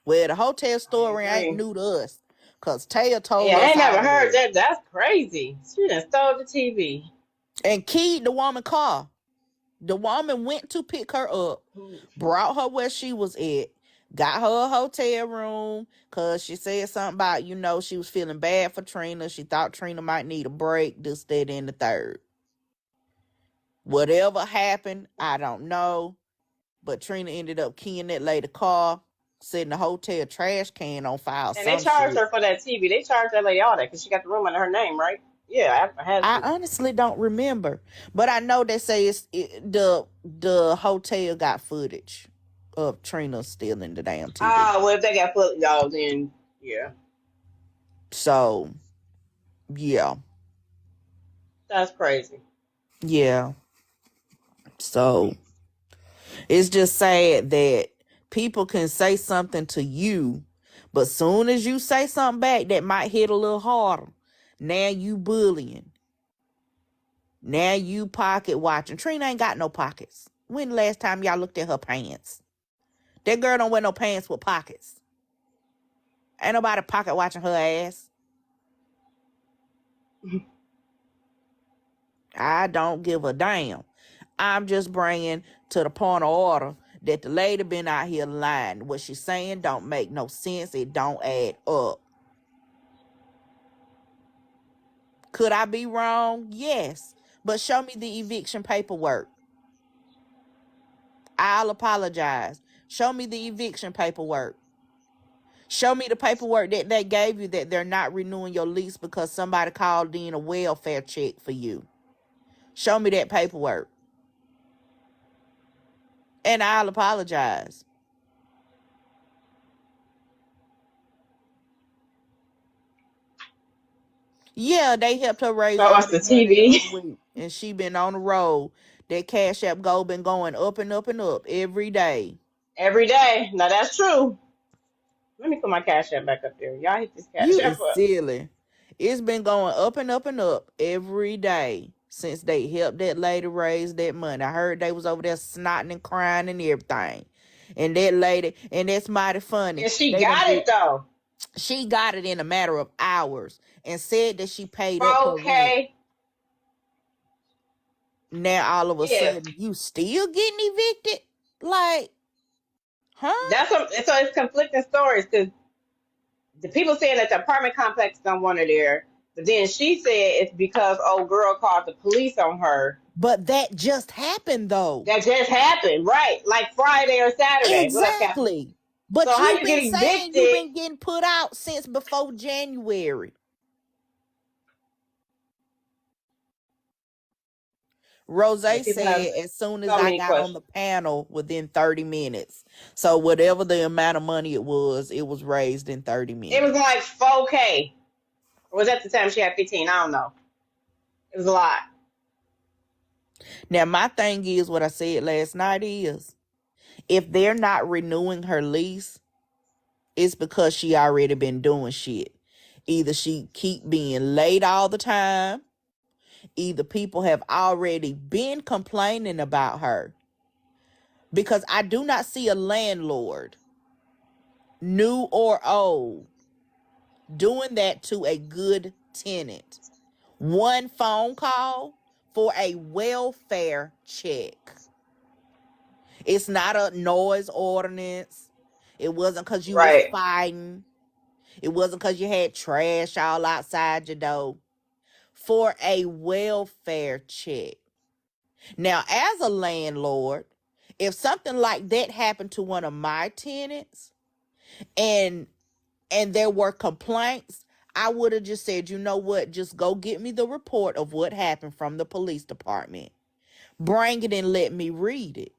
Well, the hotel I story ain't agree. new to us, cause Taya told Yeah, I us ain't never heard already. that. That's crazy. She done stole the TV. And keyed the woman car. The woman went to pick her up, brought her where she was at, got her a hotel room, cause she said something about, she was feeling bad for Trina. She thought Trina might need a break, this, that, and the third. Whatever happened, I don't know. But Trina ended up keying that lady car, setting the hotel trash can on fire, And they some charged shit. her for that TV. They charged that lady all that because she got the room under her name, right? Yeah, I had I to. honestly don't remember, but I know they say the hotel got footage of Trina stealing the damn TV. Ah, well, if they got foot, y'all, then yeah, So yeah, that's crazy. yeah. So it's just sad that people can say something to you, but soon as you say something back that might hit a little harder, now you bullying. Now you pocket watching. Trina ain't got no pockets. When the last time y'all looked at her pants? That girl don't wear no pants with pockets. Ain't nobody pocket watching her ass. I don't give a damn. I'm just bringing to the point of order that the lady been out here lying. What she's saying don't make no sense. It don't add up. Could I be wrong? Yes. But show me the eviction paperwork. I'll apologize. Show me the eviction paperwork. Show me the paperwork that they gave you that they're not renewing your lease because somebody called in a welfare check for you. Show me that paperwork. And I'll apologize. Yeah, they helped her raise Show us the $100 the TV other week. And she been on the road. That Cash App Go been going up and up and up every day. every day. Now that's true. Let me put my cash app back up there. Y'all hit this cash You app is up. silly. It's been going up and up and up every day since they helped that lady raise that money. I heard they was over there snotting and crying and everything. And that lady, and that's mighty funny. And she They done got did. it though. She got it in a matter of hours and said that she paid up her rent. Okay. Now all of a Yeah. sudden you still getting evicted? Like, huh? So it's conflicting stories because the people saying that the apartment complex don't want her there, but then she said it's because old girl called the police on her. But that just happened though. That just happened, right? Like Friday or Saturday. What up, Captain? Exactly. So But how you've you get been saying you've evicted? been getting put out since before January. Rose Yeah, people have said as soon as so I many got on the questions. panel within 30 minutes. So whatever the amount of money it was raised in 30 It was minutes. like 4K. Or was that the time she had 15? I don't know. It was a lot. Now my thing is what I said last night is if they're not renewing her lease, it's because she already been doing shit. Either she keep being late all the time, either people have already been complaining about her. Because I do not see a landlord, new or old, doing that to a good tenant. One phone call for a welfare check. It's not a noise ordinance. It wasn't because you was Right. fighting. It wasn't because you had trash all outside your door. For a welfare check. Now, as a landlord, if something like that happened to one of my tenants and there were complaints, I would have just said, you know what, just go get me the report of what happened from the police department. Bring it and let me read it.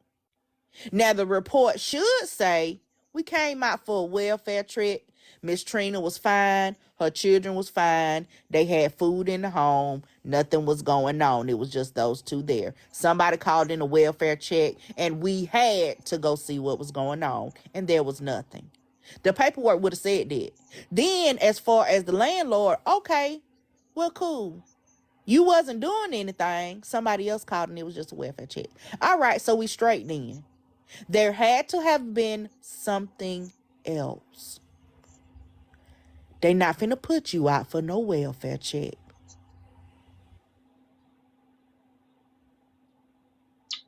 Now, the report should say, we came out for a welfare trip. Miss Trina was fine. Her children was fine. They had food in the home. Nothing was going on. It was just those two there. Somebody called in a welfare check, and we had to go see what was going on, and there was nothing. The paperwork would have said that. Then, as far as the landlord, okay, well, cool. You wasn't doing anything. Somebody else called, and it was just a welfare check. All right, so we straight then. There had to have been something else. They not finna put you out for no welfare check.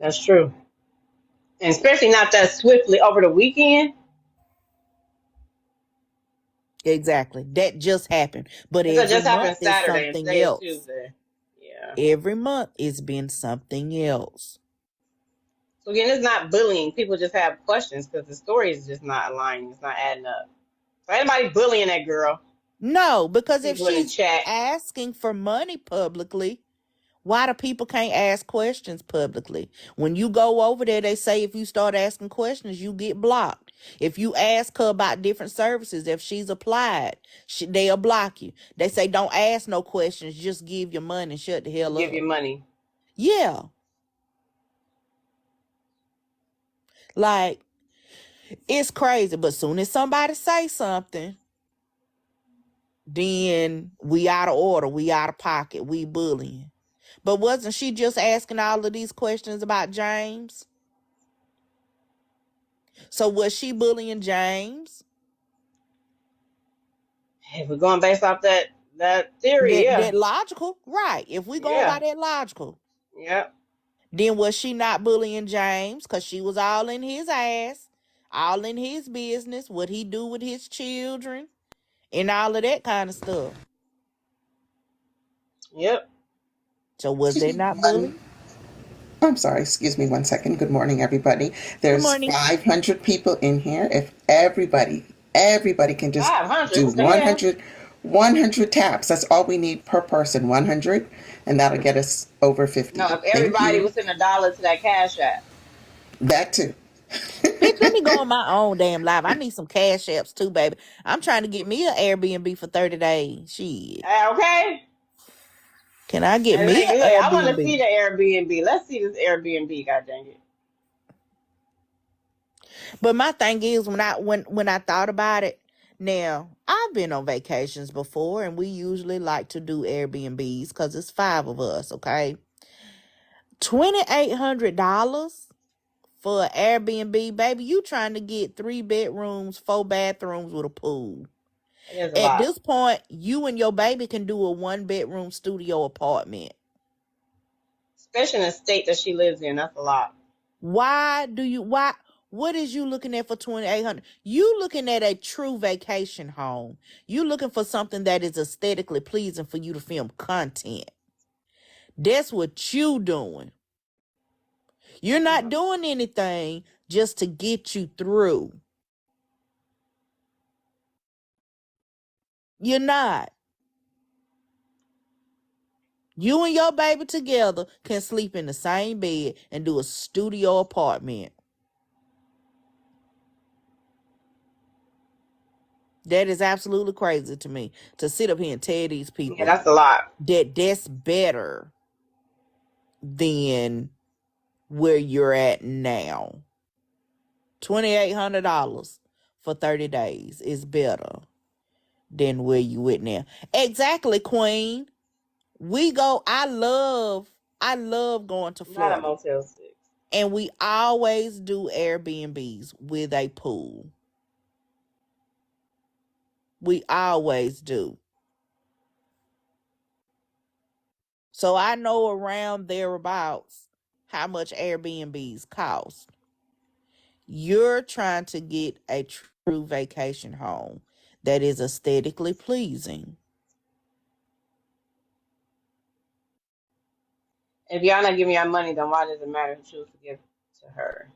That's true. And especially not that swiftly over the weekend. Exactly. That just happened. But Because it every just month happened is Saturday and something today is else. Tuesday. Yeah. Every month it's been something else. So again, it's not bullying. People just have questions because the story is just not aligning. It's not adding up. So anybody bullying that girl, No, because if people in the she's chat, asking for money publicly, why do people can't ask questions publicly? When you go over there, they say if you start asking questions, you get blocked. If you ask her about different services, if she's applied, they'll block you. They say don't ask no questions, just give your money and shut the just hell give up. you money. Yeah, like it's crazy. But soon as somebody say something, then we out of order, we out of pocket, we bullying. But wasn't she just asking all of these questions about James? So was she bullying James? If we're going based off that theory, That yeah, logical, right? If we going by yeah, that logical, yeah, then was she not bullying James? Cause she was all in his ass, all in his business, what he do with his children, and all of that kind of stuff. yep. So was Excuse that me not one. bullying? I'm sorry. Excuse me 1 second. Good morning, everybody. Good There's morning. 500 people in here. If everybody can just 500. do What the hell? 100 taps. That's all we need per person. 100, and that'll get us over No, 50. if Thank everybody you. was sending $1 to that cash app. That too. Bitch, let me go on my own damn live. I need some cash apps too, baby. I'm trying to get me an Airbnb for 30 days. Shit. Okay. Can I get And me like, an look, I want to see Airbnb? the Airbnb. Let's see this Airbnb. God dang it. But my thing is when I thought about it, now I've been on vacations before and we usually like to do Airbnbs because it's five of us, okay? $2,800 for an Airbnb, baby. You trying to get 3 bedrooms, 4 bathrooms with a pool. It is a At lot, this point, you and your baby can do a 1 bedroom studio apartment. especially in the state that she lives in. That's a lot. Why what is you looking at for 2,800? You looking at a true vacation home. You looking for something that is aesthetically pleasing for you to film content. That's what you doing. You're not Mhm. doing anything just to get you through. You're not. You and your baby together can sleep in the same bed and do a studio apartment. That is absolutely crazy to me to sit up here and tell these Yeah, people that's a lot. that that's better than where you're at now. $2,800 for 30 days is better than where you at now. Exactly, Queen. I love going to Not a Florida. Motel 6. And we always do Airbnbs with a pool. We always do. So I know around thereabouts how much Airbnbs cost. You're trying to get a true vacation home that is aesthetically pleasing. If y'all not giving y'all money, then why does it matter who chooses to give to her?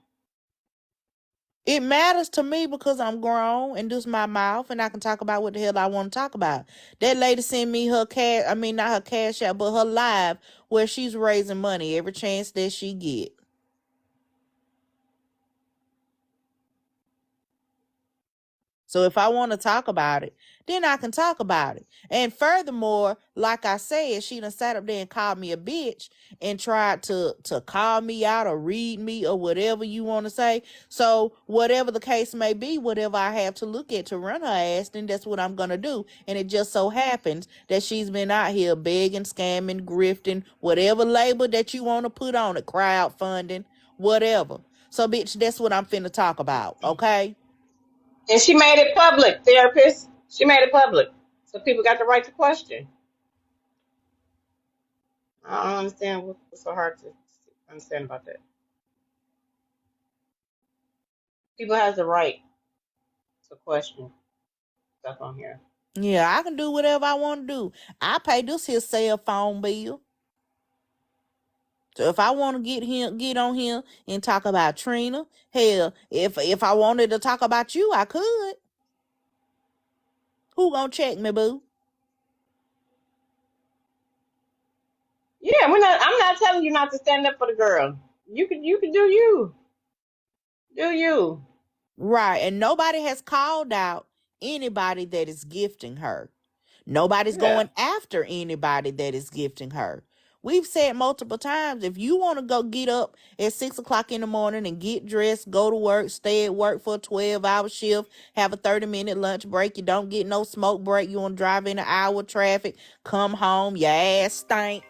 It matters to me because I'm grown and this is my mouth and I can talk about what the hell I want to talk about. That lady sent me her cash, I mean not her cash out, but her live where she's raising money every chance that she get. So if I want to talk about it, then I can talk about it. And furthermore, like I said, she done sat up there and called me a bitch and tried to call me out or read me or whatever you want to say. So whatever the case may be, whatever I have to look at to run her ass, then that's what I'm gonna do. And it just so happens that she's been out here begging, scamming, grifting, whatever label that you want to put on it, crowdfunding, whatever. So bitch, that's what I'm finna talk about, okay? And she made it public, therapist. She made it public. So people got the right to question. I don't understand what's so hard to understand about that. People has the right to question stuff on here. Yeah, I can do whatever I want to do. I pay this here cell phone bill. So if I want to get on here and talk about Trina, hell, if I wanted to talk about you, I could. Who gonna check me, boo? Yeah, we're not. I'm not telling you not to stand up for the girl. You can do you. Do you? Right, and nobody has called out anybody that is gifting her. Nobody's Yeah. going after anybody that is gifting her. We've said multiple times, if you want to go get up at 6 o'clock in the morning and get dressed, go to work, stay at work for a 12-hour shift, have a 30-minute lunch break, you don't get no smoke break, you want to drive in an hour of traffic, come home, your ass stink.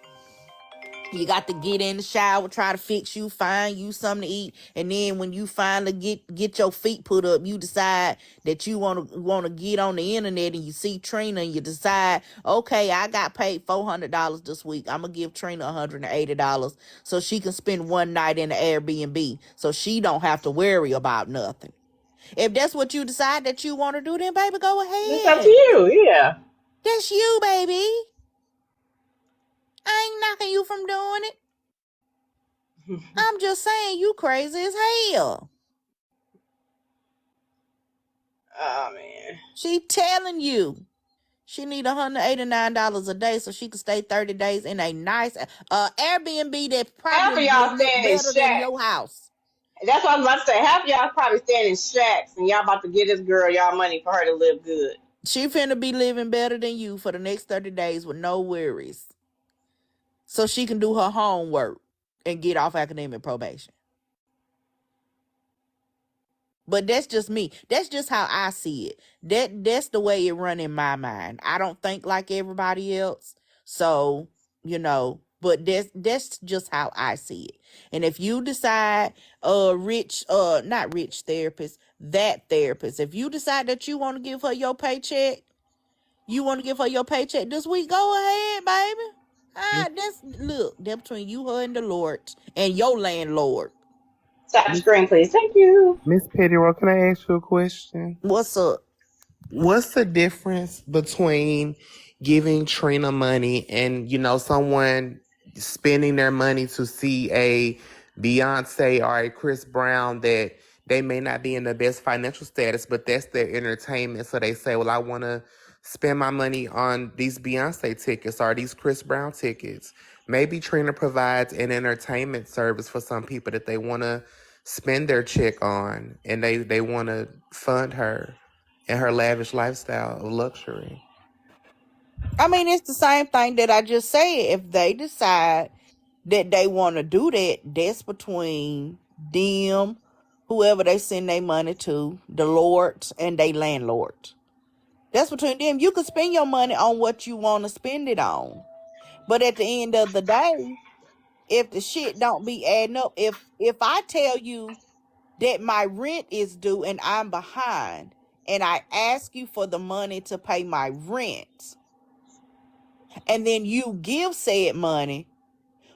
You got to get in the shower, try to fix you, find you something to eat, and then when you finally get your feet put up, you decide that you want to get on the internet, and you see Trina, and you decide, okay, I got paid $400 this week. I'm gonna give Trina $180 so she can spend one night in the Airbnb, so she don't have to worry about nothing. If that's what you decide that you want to do, then baby, go It's up to ahead. you. Yeah. That's you, baby. I ain't knocking you from doing it. I'm just saying you crazy as hell. Oh man. She telling you she need $189 a day so she can stay 30 days in a nice Airbnb that Half probably of will y'all look staying in better than shacks. your house. That's what I was about to say. Half of y'all probably staying in shacks, and y'all about to give this girl y'all money for her to live good. She finna be living better than you for the next 30 days with no worries. So she can do her homework and get off academic probation. But that's just me. That's just how I see it. That's the way it run in my mind. I don't think like everybody else. So, but that's just how I see it. And if you decide not rich therapist, that therapist, if you decide that you want to give her your paycheck, this week, go ahead, baby. That's between you, her, and the Lord and your landlord. Tap the Miss screen, please. Thank you. Miss Pettyrow, can I ask you a question? What's up? What's the difference between giving Trina money and someone spending their money to see a Beyonce or a Chris Brown that they may not be in the best financial status, but that's their entertainment. So they say, well, I want to spend my money on these Beyonce tickets or these Chris Brown tickets. Maybe Trina provides an entertainment service for some people that they want to spend their check on, and they want to fund her and her lavish lifestyle of luxury. I mean, it's the same thing that I just said. If they decide that they want to do that, that's between them, whoever they send their money to, the Lord and they landlord. That's between them. You can spend your money on what you want to spend it on. But at the end of the day, if the shit don't be adding up, if I tell you that my rent is due and I'm behind, and I ask you for the money to pay my rent, and then you give said money,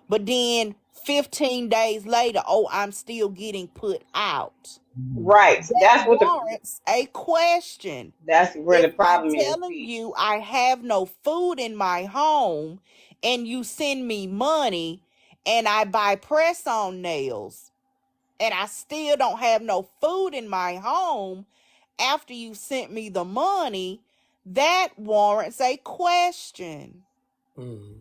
but then 15 days later, oh, I'm still getting put out. Right. That warrants a question. That's where the If I'm problem is, telling Peach. you I have no food in my home and you send me money and I buy press on nails and I still don't have no food in my home after you sent me the money, that warrants a question. Mm.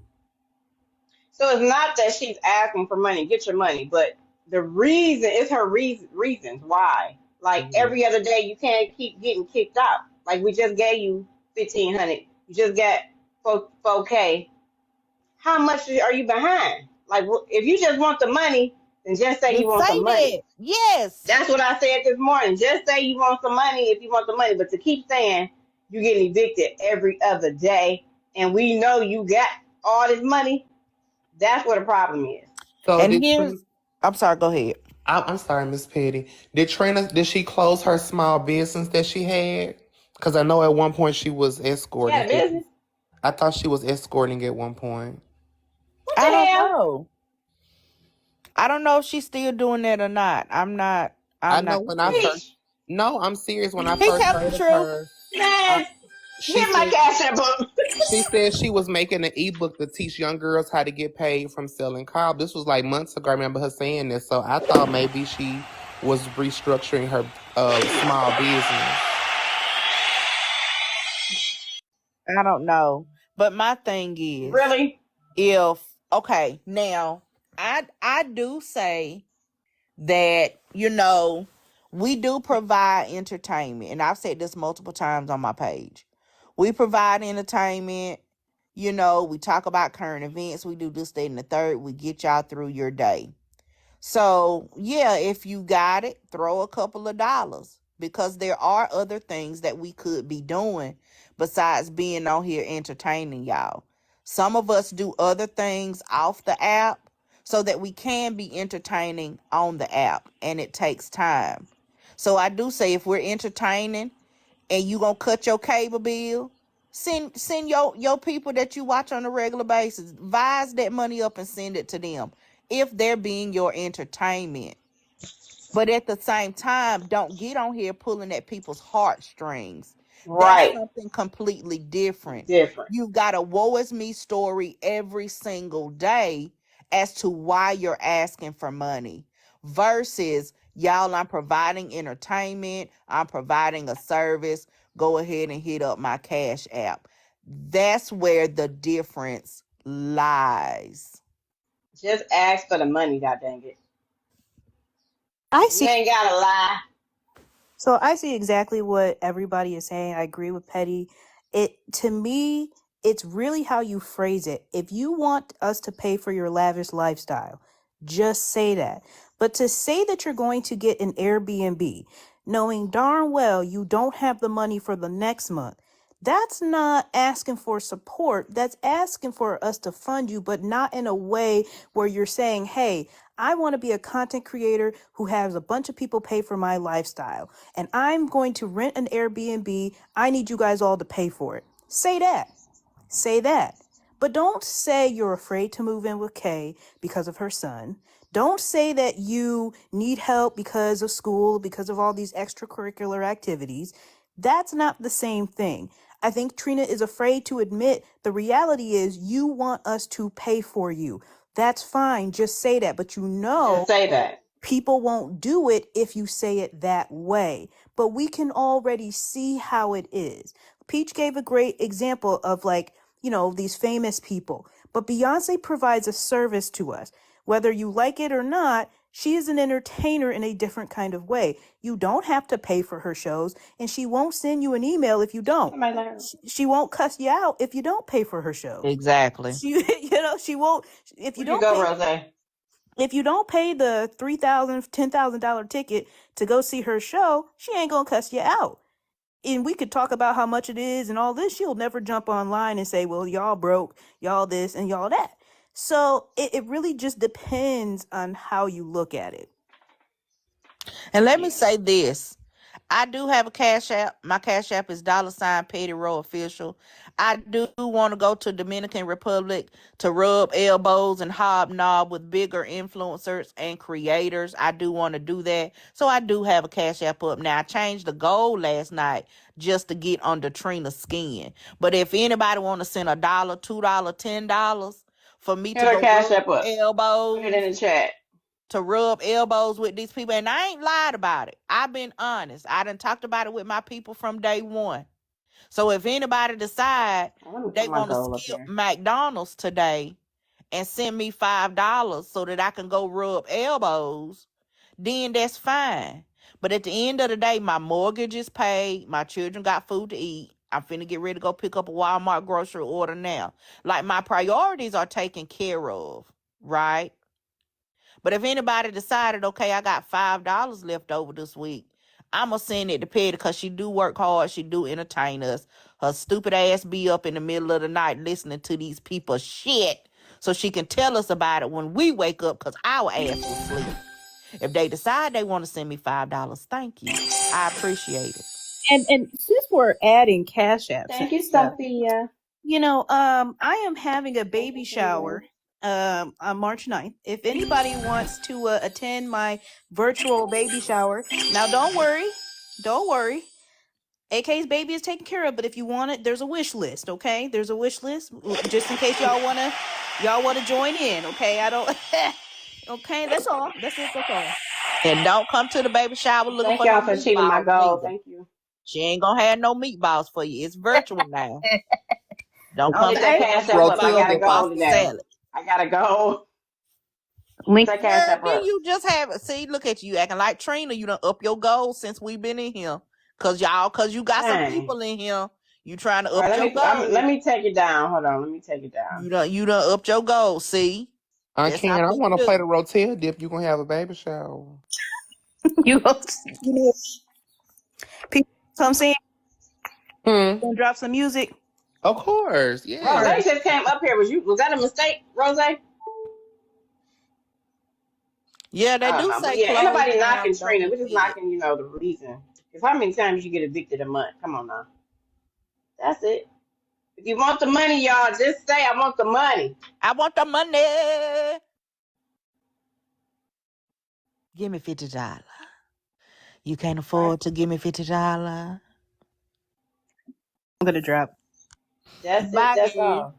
So it's not that she's asking for money, get your money, but the reason is her reasons why. Like Mm. every other day, you can't keep getting kicked out. Like we just gave you 1,500, you just got 4K. How much are you behind? Like if you just want the money, then just say you Just want the say money. that. Yes. That's what I said this morning. Just say you want some money if you want the money, but to keep saying you getting evicted every other day, and we know you got all this money, that's what the problem is. So And did Trina, here's, I'm sorry, go ahead. I'm sorry, Miss Petty. Did she close her small business that she had? Because I know at one point she was She had escorting. a business. I thought she was escorting at one point. What I the don't hell? know. I don't know if she's still doing that or not. I I'm know not when I sure. first. Peach, No, I'm serious. When I He first telling heard the of truth. her, I, man, she hit my said cash app up. she said she was making an ebook to teach young girls how to get paid from selling cob. This was like months ago. I remember her saying this. So I thought maybe she was restructuring her small business. I don't know. But my thing is, Really? if okay, now I do say that, we do provide entertainment, and I've said this multiple times on my page. We provide entertainment. We talk about current events. We do this, that, and the third. We get y'all through your day. So, yeah, if you got it, throw a couple of dollars, because there are other things that we could be doing besides being on here entertaining y'all. Some of us do other things off the app so that we can be entertaining on the app, and it takes time. So I do say, if we're entertaining and you gonna cut your cable bill, send your people that you watch on a regular basis, vise that money up and send it to them if they're being your entertainment. But at the same time, don't get on here pulling at people's heartstrings. That's Right. something completely different. Different. You've got a woe is me story every single day as to why you're asking for money, versus, y'all, I'm providing entertainment, I'm providing a service. Go ahead and hit up my Cash App. That's where the difference lies. Just ask for the money, god dang it. I You see. ain't gotta lie. So I see exactly what everybody is saying. I agree with Petty. It to me, it's really how you phrase it. If you want us to pay for your lavish lifestyle, just say that. But to say that you're going to get an Airbnb, knowing darn well you don't have the money for the next month, that's not asking for support. That's asking for us to fund you, but not in a way where you're saying, hey, I want to be a content creator who has a bunch of people pay for my lifestyle, and I'm going to rent an Airbnb. I need you guys all to pay for it. Say that. Say that. But don't say you're afraid to move in with Kay because of her son. Don't say that you need help because of school, because of all these extracurricular activities. That's not the same thing. I think Trina is afraid to admit the reality is you want us to pay for you. That's fine. Just say that. But Just say that. people won't do it if you say it that way. But we can already see how it is. Peach gave a great example of, like, these famous people. But Beyonce provides a service to us. Whether you like it or not, she is an entertainer in a different kind of way. You don't have to pay for her shows, and she won't send you an email if you don't. Somebody learn. She won't cuss you out if you don't pay for her shows. Exactly. She won't. If you Where'd you don't go, pay Rose? if you don't pay the $3,000, $10,000 ticket to go see her show, she ain't gonna cuss you out. And we could talk about how much it is and all this. She'll never jump online and say, well, y'all broke, y'all this, and y'all that. So it really just depends on how you look at it. And let me Yeah. say this. I do have a Cash App. My Cash App is $ Petty Row Official. I do want to go to Dominican Republic to rub elbows and hobnob with bigger influencers and creators. I do want to do that. So I do have a Cash App up. Now, I changed the goal last night just to get under Trina's skin. But if anybody want to send $1, $2, $10 for me Hit to her go cash rub up up. Put it in elbows, the chat. with these people, and I ain't lied about it. I've been honest. I done talked about it with my people from day one. So if anybody decide Oh, let me they put my want to goal up skip here. McDonald's today and send me $5 so that I can go rub elbows, then that's fine. But at the end of the day, my mortgage is paid. My children got food to eat. I'm finna get ready to go pick up a Walmart grocery order now. Like, my priorities are taken care of, right? But if anybody decided, okay, I got $5 left over this week, I'ma send it to Petty, because she do work hard. She do entertain us. Her stupid ass be up in the middle of the night listening to these people shit, so she can tell us about it when we wake up, because our ass was asleep. If they decide they want to send me $5, thank you. I appreciate it. And since we're adding cash apps and Thank you, stuff, Sophia. I am having a Thank you baby for your shower on March 9th. If anybody wants to attend my virtual baby shower, now don't worry. AK's baby is taken care of, but if you want it, there's a wish list, okay? There's a wish list just in case y'all wanna join in, okay? I don't okay, that's all. That's it, that's all. And don't come to the baby shower looking Thank for no y'all for achieving my meatballs goal. neither. Thank you. She ain't gonna have no meatballs for you. It's virtual now. Don't I'll come hit to that Okay. get no cash app up. I meatballs gotta and go pasta today. salad. I gotta go. Hit Link. that cash Girl, app then up. you just have it. See, look at you acting like Trina. You done up your goals since we been in here. Cause you got some Dang. people in here. You trying to All right, up your let goals. me take it down. Hold on, let me take it down. You done upped your goals. See? I That's how can. I people want to play do. the Rotel dip. You gonna have a baby shower? you know, people come saying Hmm. gonna drop some music. Of course. Rose Yeah. just came up here. Was that a mistake, Rose? I Yeah, they don't do know. But say yeah, ain't close nobody knocking mouths don't Trina. We're get just fed. knocking, the reason. Because how many times you get evicted a month? Come on now. That's it. If you want the money, y'all, just say I want the money. I want the money. Give me $50. You can't All right. afford to give me $50. I'm gonna drop. That's it. Bye, That's girl. all.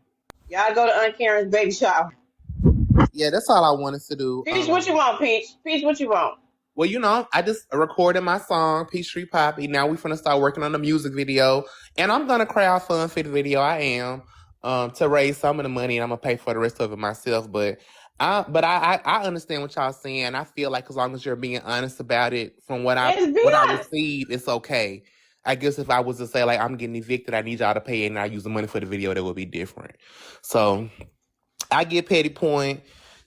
Y'all go to Aunt Karen's baby shower. Yeah, that's all I wanted to do. Peach, what you want, Peach? Peach, what you want? Well, I just recorded my song, Peachtree Poppy. Now we finna start working on the music video. And I'm gonna crowdfund for the video. I am. To raise some of the money and I'm gonna pay for the rest of it myself. But I understand what y'all saying. I feel like as long as you're being honest about it, from what I Yeah, just be what I honest. receive, it's okay. I guess if I was to say like I'm getting evicted, I need y'all to pay and I use the money for the video, that would be different. So I get Petty point.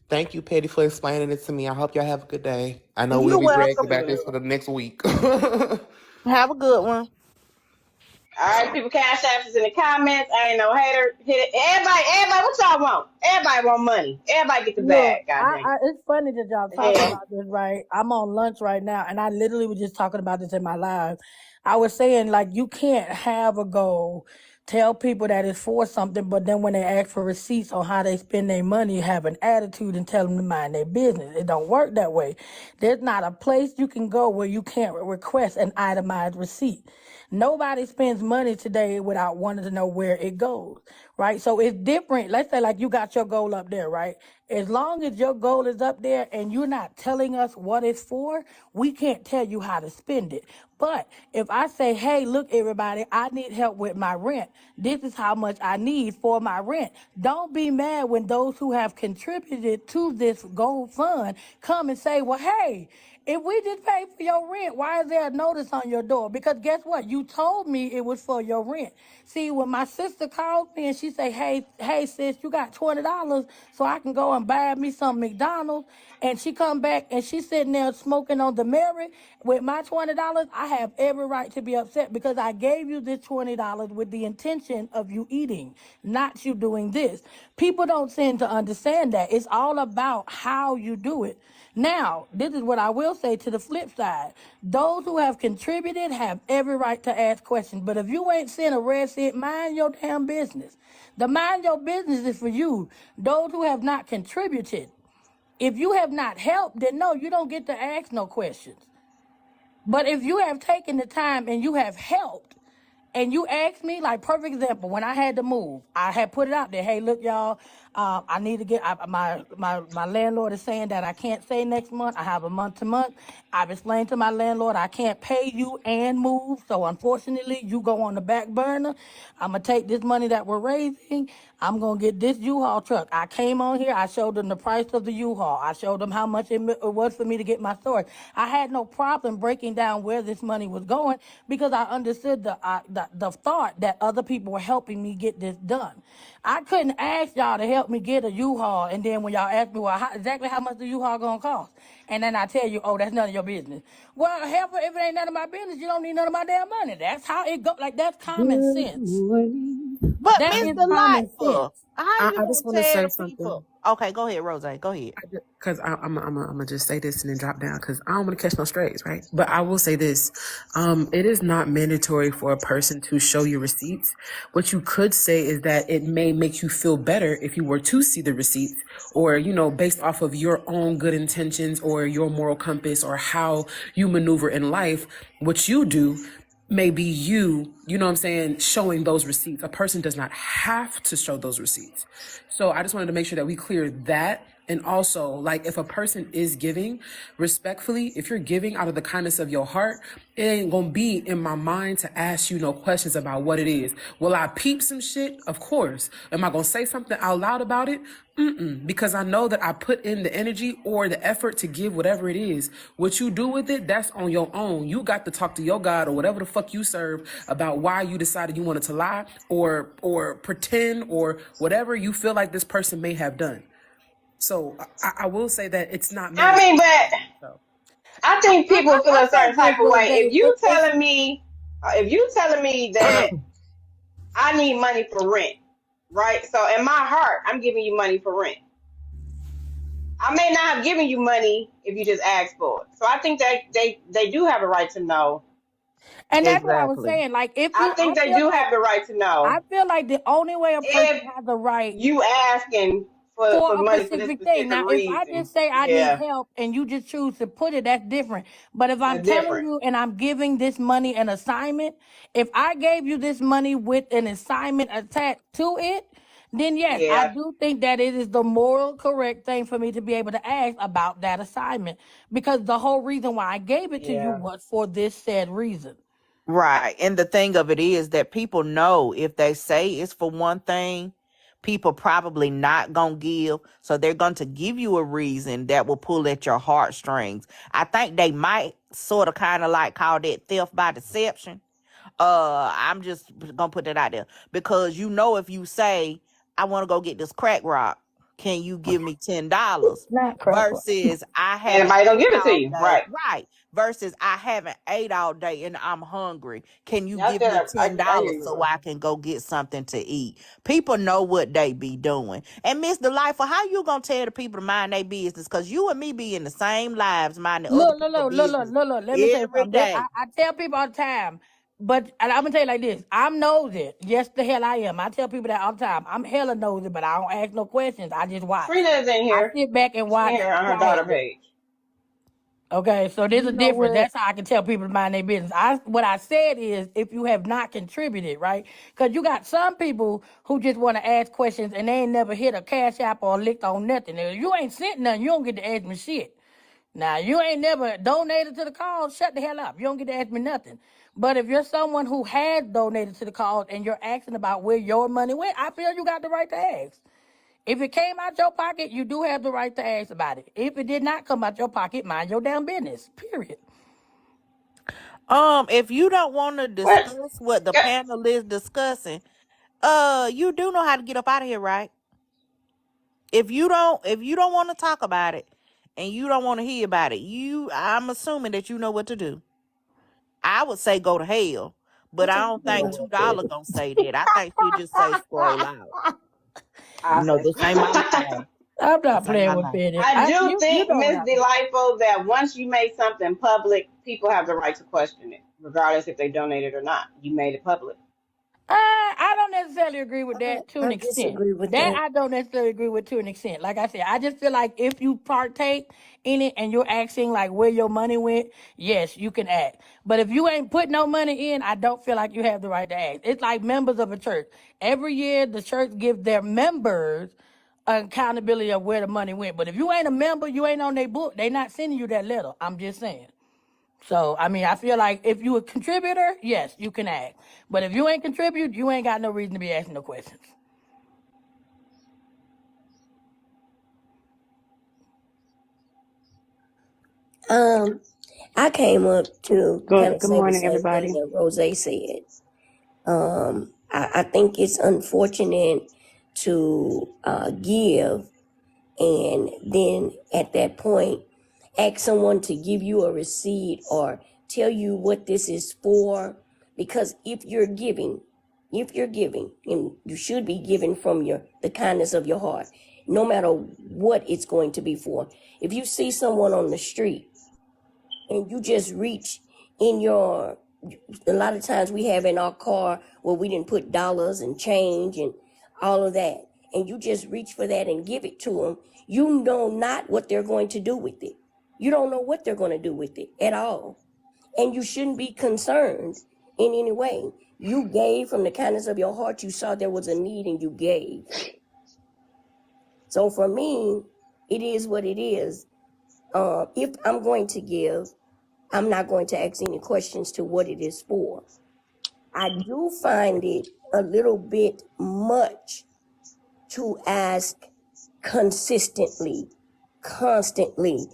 Thank you, Petty, for explaining it to me. I hope y'all have a good day. I know we'll You're be dragged welcome. about this Good. for the next week. Have a good one. All right, people, cash apps is in the comments. I ain't no hater. Hit it. Everybody, what y'all want? Everybody want money. Everybody get the Look, bag. God dang it. it's funny that y'all The talking hell. about this, right? I'm on lunch right now, and I literally was just talking about this in my live. I was saying, like, you can't have a goal, tell people that it's for something, but then when they ask for receipts on how they spend their money, have an attitude and tell them to mind their business. It don't work that way. There's not a place you can go where you can't request an itemized receipt. Nobody spends money today without wanting to know where it goes, right? So it's different. Let's say like you got your goal up there, right? As long as your goal is up there and you're not telling us what it's for, we can't tell you how to spend it. But if I say, hey, look, everybody, I need help with my rent. This is how much I need for my rent. Don't be mad when those who have contributed to this goal fund come and say, well, hey, if we just paid for your rent, why is there a notice on your door? Because guess what? You told me it was for your rent. See, when my sister called me and she said, hey, sis, you got $20 so I can go and buy me some McDonald's. And she come back and she's sitting there smoking on the merit with my $20. I have every right to be upset because I gave you this $20 with the intention of you eating, not you doing this. People don't seem to understand that. It's all about how you do it. Now, this is what I will say to the flip side. Those who have contributed have every right to ask questions. But if you ain't sent a red cent, mind your damn business. The mind your business is for you. Those who have not contributed. If you have not helped, then no, you don't get to ask no questions. But if you have taken the time and you have helped, and you asked me, like, perfect example, when I had to move, I had put it out there. Hey, look, y'all, I need to get, my landlord is saying that I can't stay next month. I have a month to month. I've explained to my landlord I can't pay you and move. So unfortunately, you go on the back burner. I'm going to take this money that we're raising. I'm going to get this U-Haul truck. I came on here. I showed them the price of the U-Haul. I showed them how much it was for me to get my storage. I had no problem breaking down where this money was going because I understood the thought that other people were helping me get this done. I couldn't ask y'all to help me get a U-Haul, and then when y'all ask me, well, exactly how much the U-Haul gonna cost? And then I tell you, oh, that's none of your business. Well, hell, if it ain't none of my business, you don't need none of my damn money. That's how it go. Like, that's common Good sense. morning. But That I is Mr. common Lifer, sense. how you I gonna just want to tell say the people? something. Okay, go ahead, Rose. Go ahead. Because I'm gonna just say this and then drop down because I don't want to catch no strays, right? But I will say this: it is not mandatory for a person to show you receipts. What you could say is that it may make you feel better if you were to see the receipts, or based off of your own good intentions or your moral compass or how you maneuver in life. What you do may be you know what I'm saying, showing those receipts. A person does not have to show those receipts. So I just wanted to make sure that we clear that. And also, like, if a person is giving respectfully, if you're giving out of the kindness of your heart, it ain't gonna be in my mind to ask you no questions about what it is. Will I peep some shit? Of course. Am I gonna say something out loud about it? Because I know that I put in the energy or the effort to give whatever it is. What you do with it, that's on your own. You got to talk to your God or whatever the fuck you serve about why you decided you wanted to lie or pretend or whatever you feel like this person may have done. So I will say that it's not I mandatory. mean, but So I think people feel I a say certain this, type of Rose. way. If you telling me that I need money for rent, right? So in my heart, I'm giving you money for rent. I may not have given you money if you just asked for it. So I think that they do have a right to know. And that's what I was Exactly. saying. Like, if I you, think they do have the right to know I feel like the only way a person if has the right you asking for for a money for this specific thing. particular Now, if I reason. just say I need Yeah, help and you just choose to put it, that's different. But if I'm that's telling different. you and I'm giving this money an assignment, if I gave you this money with an assignment attached to it, then yes, I Yeah, do think that it is the moral correct thing for me to be able to ask about that assignment, because the whole reason why I gave it to you yeah. was for this said reason. Right. And the thing of it is that people know if they say it's for one thing, people probably not going to give. So they're going to give you a reason that will pull at your heartstrings. I think they might sort of kind of like call that theft by deception. I'm just gonna put that out there because if you say I want to go get this crack rock, can you give me $10? Not crack. Versus I haven't Anybody don't ate give it to all you, day, right? right? Versus I haven't ate all day and I'm hungry. Can you That's give me it. ten I hear dollars you, so Rose. I can go get something to eat? People know what they be doing. And Miss Delightful, how you gonna tell the people to mind their business? Cause you and me be in the same lives, minding other Look, look, people's look, look, look, business look, look. Let me tell you every something. day. I tell people all the time, but and I'm gonna tell you like this. I'm nosy. Yes, the hell I am. I tell people that all the time. I'm hella nosy, but I don't ask no questions. I just watch. Trina is in I here. sit back and She in watch here on her daughter quietly. page. Okay, so there's You a know difference. what? That's how I can tell people to mind their business. What I said is if you have not contributed, right? Because you got some people who just want to ask questions and they ain't never hit a cash app or licked on nothing. If you ain't sent nothing, you don't get to ask me shit. Now, you ain't never donated to the cause, shut the hell up. You don't get to ask me nothing. But if you're someone who has donated to the cause and you're asking about where your money went, I feel you got the right to ask. If it came out your pocket, you do have the right to ask about it. If it did not come out your pocket, mind your damn business. Period. If you don't want to What? discuss what the Yeah, panel is discussing, you do know how to get up out of here, right? If you don't want to talk about it and you don't want to hear about it, I'm assuming that you know what to do. I would say go to hell, I but I think don't you know think what to $2 do. gonna say that. I think she just say scroll out. I say This ain't my line. I'm not This ain't my playing with line. Penny. I do You think, know Miss that. Delightful, that once you make something public, people have the right to question it, regardless if they donate it or not. You made it public. I don't necessarily agree with that to an I extent. disagree with That that. I don't necessarily agree with to an extent. Like I said, I just feel like if you partake in it and you're asking like where your money went, yes, you can ask. But if you ain't put no money in, I don't feel like you have the right to ask. It's like members of a church. Every year, the church gives their members accountability of where the money went. But if you ain't a member, you ain't on their book. They not sending you that letter. I'm just saying. So, I mean, I feel like if you a contributor, yes, you can ask. But if you ain't contribute, you ain't got no reason to be asking no questions. I came up to kind of Good say the morning, same thing everybody. that Rose said. I think it's unfortunate to give and then at that point ask someone to give you a receipt or tell you what this is for, because if you're giving if you're giving, and you should be giving from the kindness of your heart, no matter what it's going to be for. If you see someone on the street and you just reach in your, a lot of times we have in our car where we didn't put dollars and change and all of that, and you just reach for that and give it to them, you know not what they're going to do with it. You don't know what they're going to do with it at all. And you shouldn't be concerned in any way. You gave from the kindness of your heart. You saw there was a need and you gave. So for me, it is what it is. If I'm going to give, I'm not going to ask any questions to what it is for. I do find it a little bit much to ask consistently, constantly,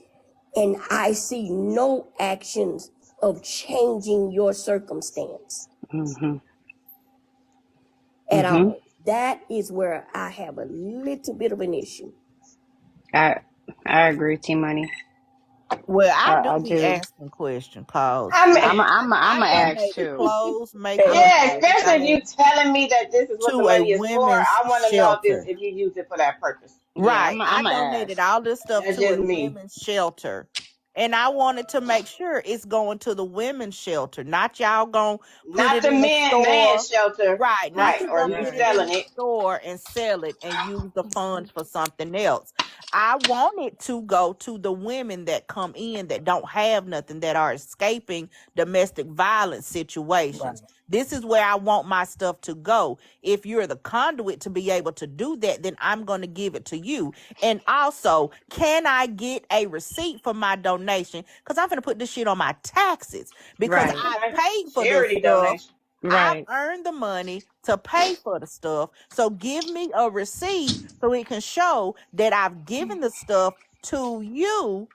and I see no actions of changing your circumstance at all. That is where I have a little bit of an issue. I agree, T Money. Well, I I do be do. asking questions because I'm I I'm a ask donate too. clothes, makeup, Yeah, and especially if you everything telling me that this is what the to a money is for. women's I want to know shelter. if you use it for that purpose. Right. I I'm a donated ask. all this stuff That's to just a me. women's shelter. And I wanted to make sure it's going to the women's shelter. Not y'all gonna put Not it the in the man store. shelter, Right. Not right? you Or gonna you put it in selling the it? store and sell it and use the funds for something else. I want it to go to the women that come in that don't have nothing, that are escaping domestic violence situations. This is where I want my stuff to go. If you're the conduit to be able to do that, then I'm going to give it to you. And also, can I get a receipt for my donation? Because I'm going to put this shit on my taxes because Right. I Okay. paid for this Charity stuff. donation. I've Right. earned the money to pay for the stuff. So give me a receipt so it can show that I've given the stuff to you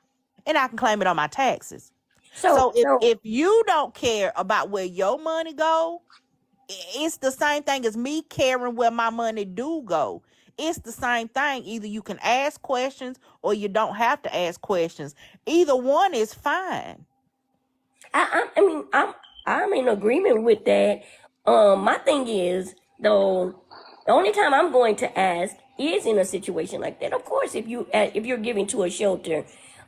and I can claim it on my taxes. So if you don't care about where your money go, it's the same thing as me caring where my money do go. It's the same thing. Either you can ask questions or you don't have to ask questions. Either one is fine. I mean, I'm in agreement with that. My thing is though, the only time I'm going to ask is in a situation like that. Of course, if you're giving to a shelter,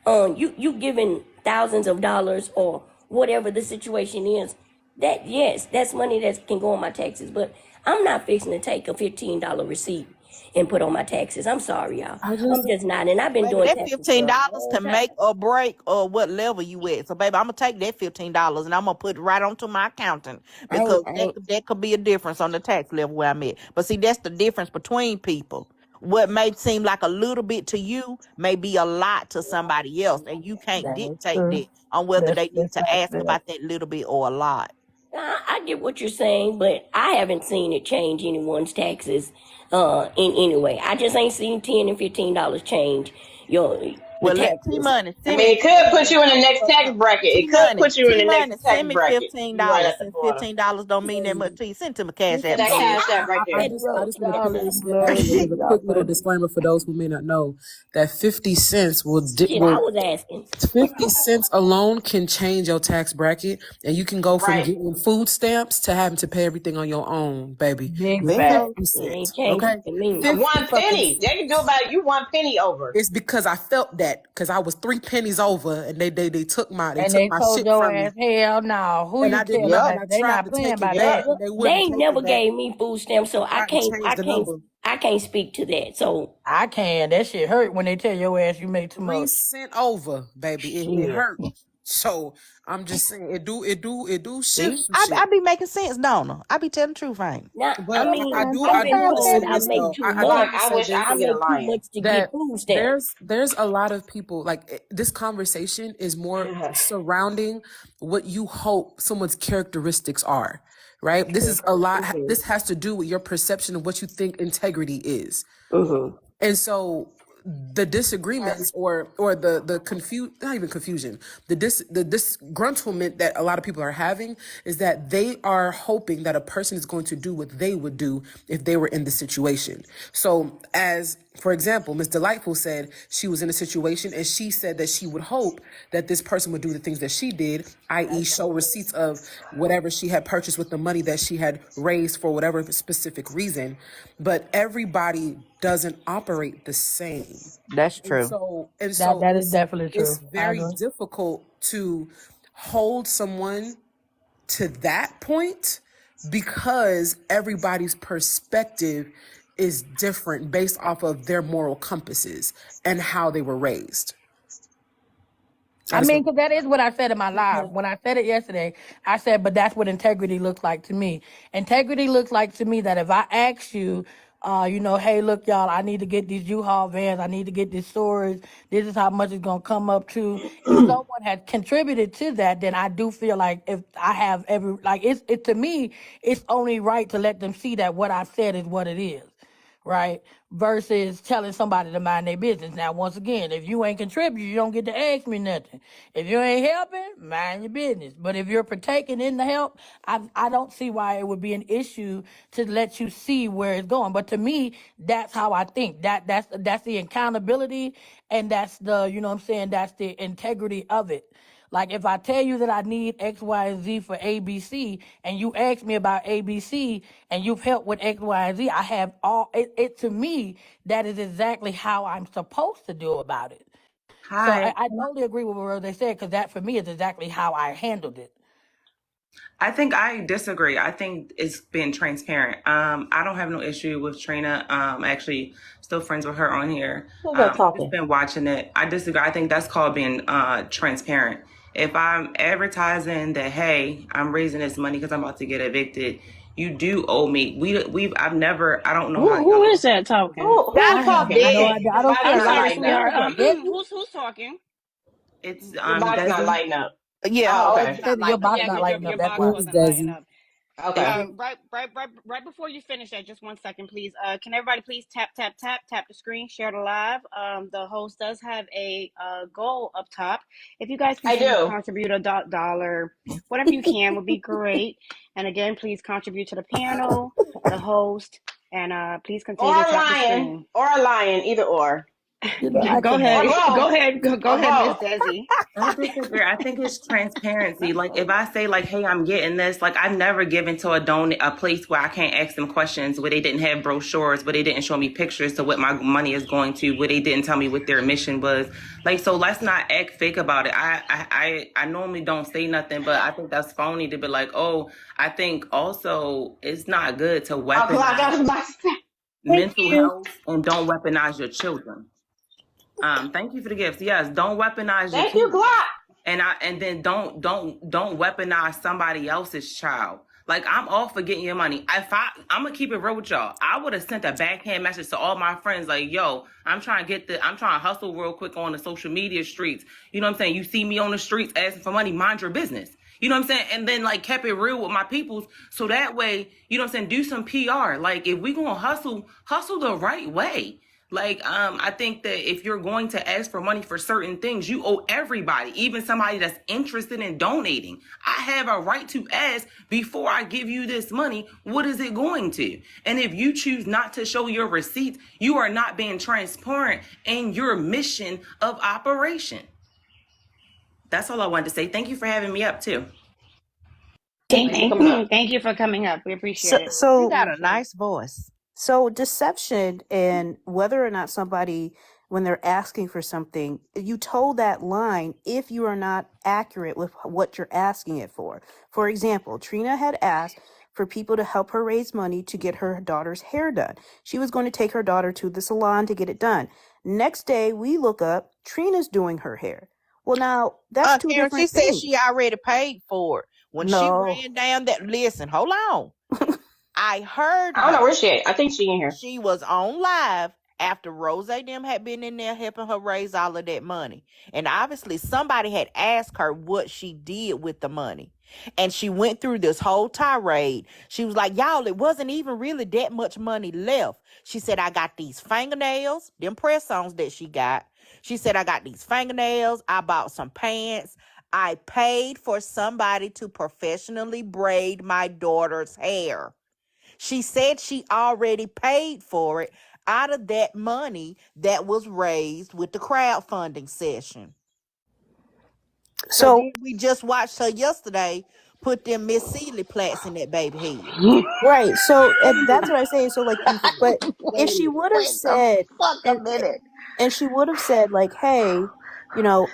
you giving thousands of dollars or whatever the situation is. That, yes, that's money that can go on my taxes. But I'm not fixing to take a $15 receipt and put on my taxes. I'm sorry, y'all. I'm just not, and I've been Baby, doing that taxes for a $15 long can time. make or break or what level you at. So, baby, I'm gonna take that $15 and I'm gonna put it right onto my accountant because that could be a difference on the tax level where I'm at. But see, that's the difference between people. What may seem like a little bit to you may be a lot to somebody else, and you can't That is dictate true. that on whether they need That's to not ask that. about that little bit or a lot. I get what you're saying, but I haven't seen it change anyone's taxes in any way. I just ain't seen $10 and $15 change the Well, let T taxes. Money I send mean, me it could put you in the $15 next or tax something. bracket. It T could Money, put you in T the next Money, tax send me bracket. You right $15. at the Since border. $15 don't mean that much to you, send it to my cash app. That Listen, cash app right I there. had I wrote just want to put Dollars, this in love as a quick y'all, little buddy. disclaimer for those who may not know that 50 cents shit. I was asking. 50 cents alone can change your tax bracket, and you can go from Right. getting food stamps to having to pay everything on your own, baby. Big With Fact. facts. 50 It ain't cents, changed okay? for me. A 50 one fucking penny. They can do cents. about you 1 penny over. It's because I felt that because I was 3 pennies over, and they took And took they my told shit your from me, ass, hell no. Who and you I didn't, telling Yep. and that? I They tried not to playing take it about back, Yep. that. and they wouldn't They take it never back. gave me food stamps, so I tried to change the number. I can't speak to that. So I can. That shit hurt when they tell your ass you make too Three much. cent over, baby. It shit. hurt. So I'm just saying it do shift See, some I, shit. I be making sense, don't I? I be telling the truth, ain't Now, But I I mean, do I've I been do want to told say I this make though. too I do much. want to I say wish I this I could get a make too lion. much to get that food stamps. there's a lot of people this conversation is more surrounding what you hope someone's characteristics are, right? This is a lot. This has to do with your perception of what you think integrity is. Mm-hmm. And so the disagreements or the not even confusion, the disgruntlement that a lot of people are having is that they are hoping that a person is going to do what they would do if they were in the situation. So as for example, Miss Delightful said she was in a situation and she said that she would hope that this person would do the things that she did, i.e. show receipts of whatever she had purchased with the money that she had raised for whatever specific reason. But everybody doesn't operate the same. That's And true. so That is definitely it's true. I very agree. difficult to hold someone to that point because everybody's perspective is different based off of their moral compasses and how they were raised. I mean, because that is what I said in my live. When I said it yesterday, I said, but that's what integrity looks like to me. Integrity looks like to me that if I ask you, hey, look, y'all, I need to get these U-Haul vans. I need to get these storage. This is how much it's going to come up to. If someone has contributed to that, then I do feel like if I have to me, it's only right to let them see that what I said is what it is. Right? Versus telling somebody to mind their business. Now, once again, if you ain't contributing, you don't get to ask me nothing. If you ain't helping, mind your business. But if you're partaking in the help, I don't see why it would be an issue to let you see where it's going. But to me, that's how I think. That's the accountability, and that's the, you know what I'm saying, that's the integrity of it. Like if I tell you that I need X, Y, and Z for ABC, and you ask me about ABC, and you've helped with X, Y, and Z, I have all it to me, that is exactly how I'm supposed to do about it. So Hi. I totally agree with what they said, because that for me is exactly how I handled it. I think I disagree. I think it's been transparent. I don't have no issue with Trina. Actually, still friends with her on here. Who's that I've just talking? been watching it. I disagree. I think that's called being transparent. If I'm advertising that, hey, I'm raising this money because I'm about to get evicted, you do owe me. I've never. I don't know how Who y'all. is that talking? Who's I have talking? no It, idea. I your don't see body's a I'm not light. sorry, lighting up. sweetheart. Desi? Who's talking? It's Your body's not Desi. lighting up. Yeah, Oh, okay. okay. It says that your box Yeah, not because lighting your up. That box part. Where's wasn't lighting Desi? up. Okay. Right before you finish that, just 1 second, please. Can everybody please tap the screen, share the live. The host does have a goal up top. If you guys can I please do. contribute a dollar, whatever you can would be great. And again, please contribute to the panel, the host, and please Or continue to a tap the lion. screen. Or a lion, either or. I Go cannot. Or ahead, both. go Or ahead, Miss both. Desi. I disagree. I think it's transparency. Like if I say like, "Hey, I'm getting this," like I've never given to a place where I can't ask them questions, where they didn't have brochures, where they didn't show me pictures to what my money is going to, where they didn't tell me what their mission was. Like, so let's not act fake about it. I normally don't say nothing, but I think that's phony to be like, oh, I think also it's not good to Oh, clock weaponize out my Thank mental you. health and don't weaponize your children. Thank you for the gifts. Yes, don't weaponize your Thank you, kids, clock. and then don't weaponize somebody else's child. Like I'm all for getting your money. I'm gonna keep it real with y'all. I would have sent a backhand message to all my friends like, "Yo, I'm trying to hustle real quick on the social media streets. You know what I'm saying? You see me on the streets asking for money, mind your business." You know what I'm saying? And then like kept it real with my peoples, so that way, you know what I'm saying, do some PR. Like if we gonna hustle the right way. Like, I think that if you're going to ask for money for certain things, you owe everybody, even somebody that's interested in donating. I have a right to ask before I give you this money, what is it going to? And if you choose not to show your receipts, you are not being transparent in your mission of operation. That's all I wanted to say. Thank you for having me up too. Thanks for coming up. Thank you for coming up. We appreciate So, it. You so got a nice voice. So deception and whether or not somebody, when they're asking for something, you told that line if you are not accurate with what you're asking it for. For example, Trina had asked for people to help her raise money to get her daughter's hair done. She was going to take her daughter to the salon to get it done. Next day, we look up, Trina's doing her hair. Well, now that's two Karen, she different said things. she already paid for it. When she No. ran down that, listen, hold on. I heard I don't know her. where she at. I think she in here. She was on live after Rose and them had been in there helping her raise all of that money. And obviously somebody had asked her what she did with the money. And she went through this whole tirade. She was like, y'all, it wasn't even really that much money left. She said, I got these fingernails, them press-ons that she got. She said, I got these fingernails. I bought some pants. I paid for somebody to professionally braid my daughter's hair. She said she already paid for it out of that money that was raised with the crowdfunding session. So So then we just watched her yesterday put them Miss Seeley plaits in that baby head. right, so and that's what I say. So like you, but if she would have Wait the said, fuck a and minute. and she would have said like, hey,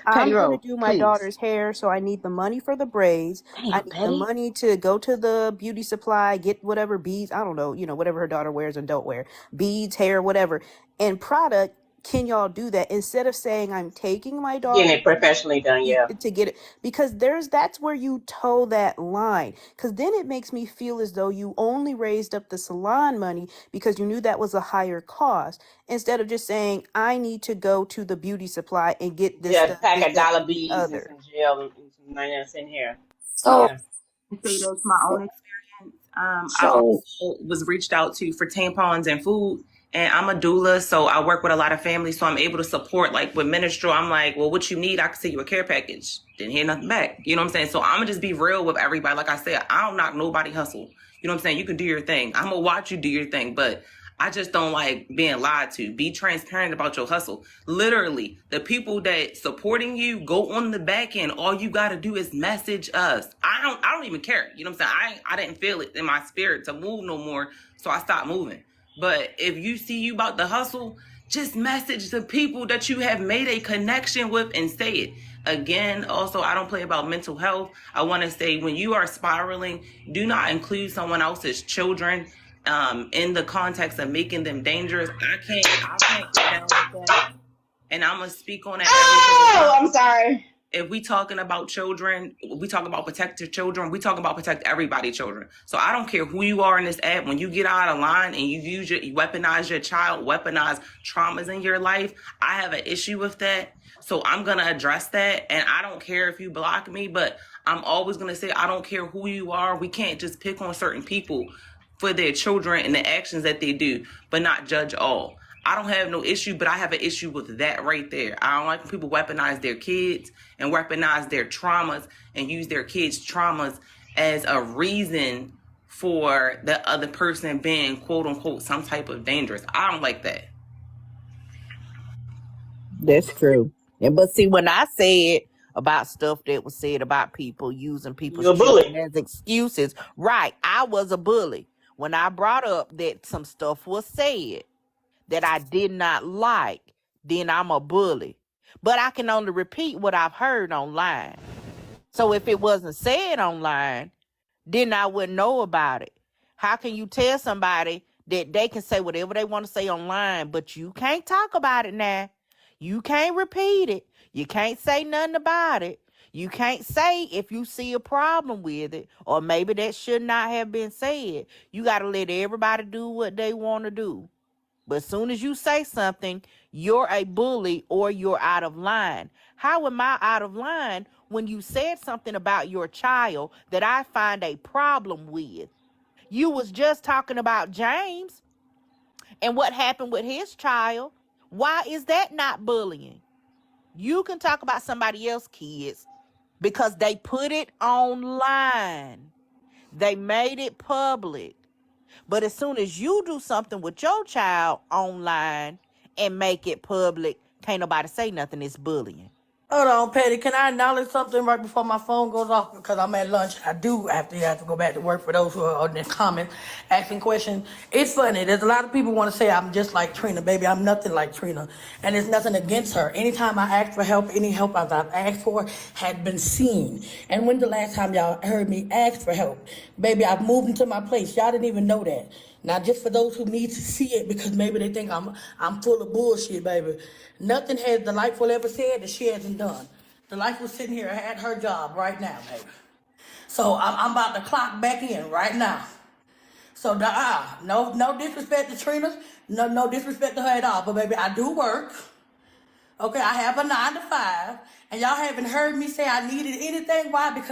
I'm going to Pedro, do my please. daughter's hair, so I need the money for the braids. I Damn, need the Petty. money to go to the beauty supply, get whatever beads, I don't know, whatever her daughter wears and don't wear, beads, hair, whatever, and product. Can y'all do that instead of saying I'm taking my Getting daughter it professionally done, yeah. to get it? Because that's where you toe that line, because then it makes me feel as though you only raised up the salon money because you knew that was a higher cost, instead of just saying I need to go to the beauty supply and get this Just stuff, pack this, of that, dollar and the beads and other. some gel and some money that's in here. So Yeah. Say that's my own experience. I so also was reached out to for tampons and food, and I'm a doula, so I work with a lot of families, so I'm able to support like with menstrual. I'm like, well, what you need, I can send you a care package. Didn't hear nothing back. You know what I'm saying? So I'm gonna just be real with everybody. Like I said, I don't knock nobody hustle. You know what I'm saying? You can do your thing. I'm gonna watch you do your thing, but I just don't like being lied to. Be transparent about your hustle. Literally, the people that supporting you go on the back end. All you gotta do is message us. I don't even care. You know what I'm saying? I didn't feel it in my spirit to move no more, so I stopped moving. But if you see you about to hustle, just message the people that you have made a connection with and say it. Again, also, I don't play about mental health. I want to say when you are spiraling, do not include someone else's children in the context of making them dangerous. I can't get down with that. And I'm gonna speak on it every single Oh, time. I'm sorry. If we talking about children, we talk about protected children, we talk about protect everybody children. So I don't care who you are in this app. When you get out of line and you weaponize your child, weaponize traumas in your life, I have an issue with that. So I'm gonna address that, and I don't care if you block me, but I'm always gonna say I don't care who you are. We can't just pick on certain people for their children and the actions that they do, but not judge all. I don't have no issue, but I have an issue with that right there. I don't like when people weaponize their kids and weaponize their traumas and use their kids' traumas as a reason for the other person being quote unquote some type of dangerous. I don't like that. That's true. And but see, when I said about stuff that was said about people using people's You a children bully. as excuses, right? I was a bully when I brought up that some stuff was said that I did not like. Then I'm a bully, but I can only repeat what I've heard online. So if it wasn't said online, then I wouldn't know about it. How can you tell somebody that they can say whatever they want to say online, but you can't talk about it now? You can't repeat it. You can't say nothing about it. You can't say if you see a problem with it, or maybe that should not have been said. You got to let everybody do what they want to do. But as soon as you say something, you're a bully or you're out of line. How am I out of line when you said something about your child that I find a problem with? You was just talking about James and what happened with his child. Why is that not bullying? You can talk about somebody else's kids because they put it online. They made it public. But as soon as you do something with your child online and make it public, can't nobody say nothing. It's bullying. Hold on, Patty. Can I acknowledge something right before my phone goes off? Because I'm at lunch. I do have to go back to work for those who are on the comments asking questions. It's funny. There's a lot of people want to say I'm just like Trina. Baby, I'm nothing like Trina. And it's nothing against her. Anytime I ask for help, any help I've asked for had been seen. And when the last time y'all heard me ask for help? Baby, I've moved into my place. Y'all didn't even know that. Now, just for those who need to see it, because maybe they think I'm full of bullshit, baby. Nothing has Delightful ever said that she hasn't done. Delightful sitting here at her job right now, baby. So I'm about to clock back in right now. So no disrespect to Trina, no disrespect to her at all. But baby, I do work. Okay, I have a 9 to 5, and y'all haven't heard me say I needed anything. Why? Because